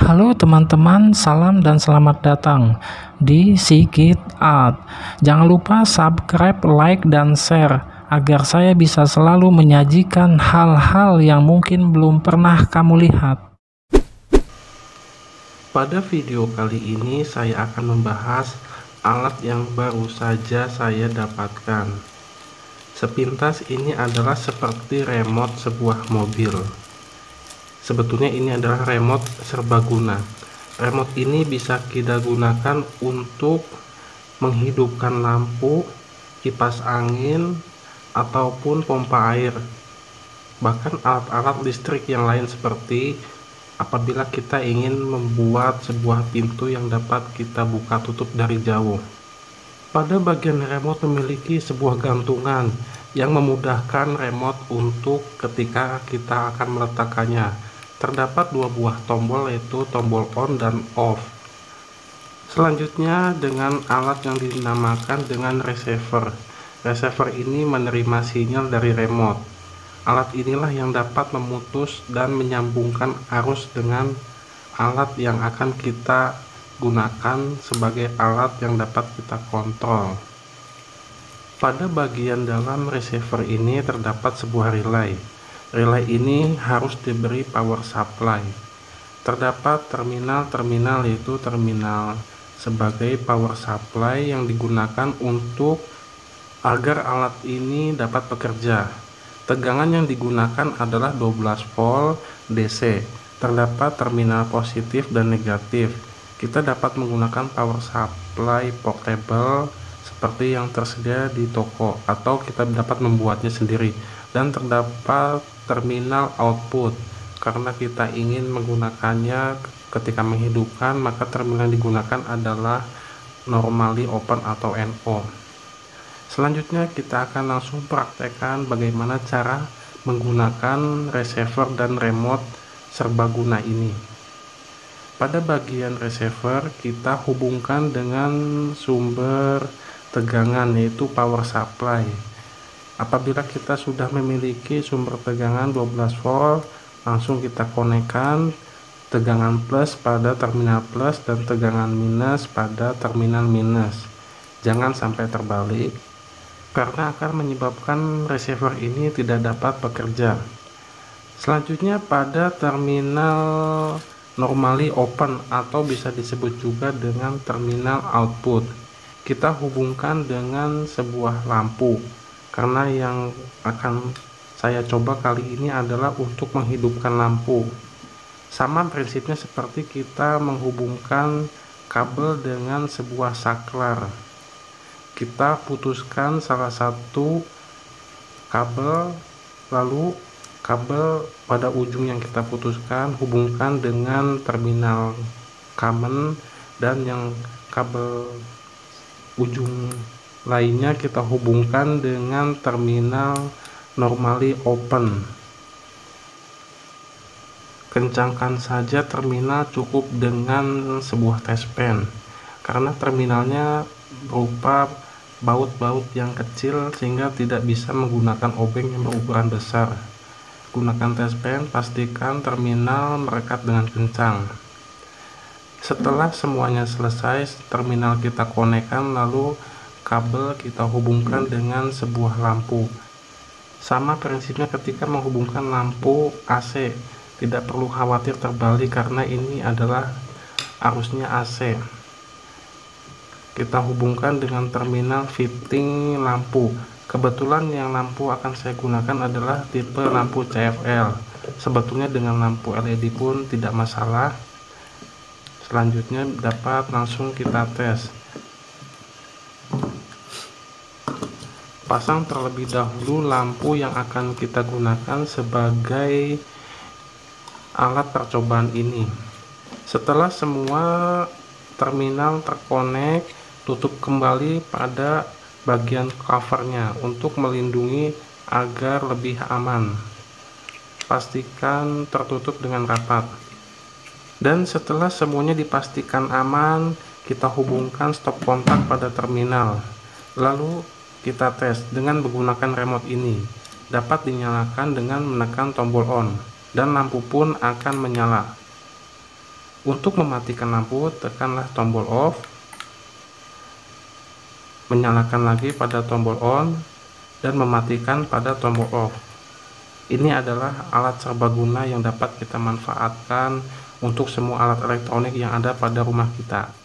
Halo teman-teman, salam dan selamat datang di Sigit Art. Jangan lupa subscribe, like, dan share agar saya bisa selalu menyajikan hal-hal yang mungkin belum pernah kamu lihat. Pada video kali ini saya akan membahas alat yang baru saja saya dapatkan. Sepintas ini adalah seperti remote sebuah mobil. Sebetulnya ini adalah remote serbaguna. Remote ini bisa kita gunakan untuk menghidupkan lampu, kipas angin, ataupun pompa air. Bahkan alat-alat listrik yang lain seperti apabila kita ingin membuat sebuah pintu yang dapat kita buka tutup dari jauh. Pada bagian remote memiliki sebuah gantungan yang memudahkan remote untuk ketika kita akan meletakkannya. Terdapat dua buah tombol, yaitu tombol on dan off. Selanjutnya dengan alat yang dinamakan dengan receiver. Receiver ini menerima sinyal dari remote. Alat inilah yang dapat memutus dan menyambungkan arus dengan alat yang akan kita gunakan sebagai alat yang dapat kita kontrol. Pada bagian dalam receiver ini terdapat sebuah relay. Relay ini harus diberi power supply. Terdapat terminal-terminal, yaitu terminal sebagai power supply yang digunakan untuk agar alat ini dapat bekerja. Tegangan yang digunakan adalah 12 volt DC. Terdapat terminal positif dan negatif. Kita dapat menggunakan power supply portable seperti yang tersedia di toko, atau kita dapat membuatnya sendiri. Dan terdapat terminal output. Karena kita ingin menggunakannya ketika menghidupkan, maka terminal yang digunakan adalah normally open atau NO. Selanjutnya kita akan langsung praktekkan bagaimana cara menggunakan receiver dan remote serbaguna ini. Pada bagian receiver kita hubungkan dengan sumber tegangan, yaitu power supply. Apabila kita sudah memiliki sumber tegangan 12 volt, langsung kita konekkan tegangan plus pada terminal plus dan tegangan minus pada terminal minus. Jangan sampai terbalik, karena akan menyebabkan receiver ini tidak dapat bekerja. Selanjutnya pada terminal normally open atau bisa disebut juga dengan terminal output, kita hubungkan dengan sebuah lampu. Karena yang akan saya coba kali ini adalah untuk menghidupkan lampu. Sama prinsipnya seperti kita menghubungkan kabel dengan sebuah saklar. Kita putuskan salah satu kabel, lalu kabel pada ujung yang kita putuskan hubungkan dengan terminal common, dan yang kabel ujung lainnya kita hubungkan dengan terminal normally open. Kencangkan saja terminal cukup dengan sebuah test pen, karena terminalnya berupa baut-baut yang kecil sehingga tidak bisa menggunakan obeng yang berukuran besar. Gunakan test pen, pastikan terminal merekat dengan kencang. Setelah semuanya selesai, terminal kita konekkan, lalu kabel kita hubungkan dengan sebuah lampu. Sama prinsipnya ketika menghubungkan lampu AC, tidak perlu khawatir terbalik karena ini adalah arusnya AC. Kita hubungkan dengan terminal fitting lampu. Kebetulan yang lampu akan saya gunakan adalah tipe lampu CFL. Sebetulnya dengan lampu LED pun tidak masalah. Selanjutnya dapat langsung kita tes. Pasang terlebih dahulu lampu yang akan kita gunakan sebagai alat percobaan ini. Setelah semua terminal terkonek, tutup kembali pada bagian covernya untuk melindungi agar lebih aman. Pastikan tertutup dengan rapat. Dan setelah semuanya dipastikan aman, kita hubungkan stop kontak pada terminal. Lalu kita tes dengan menggunakan remote ini. Dapat dinyalakan dengan menekan tombol on, dan lampu pun akan menyala. Untuk mematikan lampu, tekanlah tombol off, menyalakan lagi pada tombol on, dan mematikan pada tombol off. Ini adalah alat serbaguna yang dapat kita manfaatkan untuk semua alat elektronik yang ada pada rumah kita.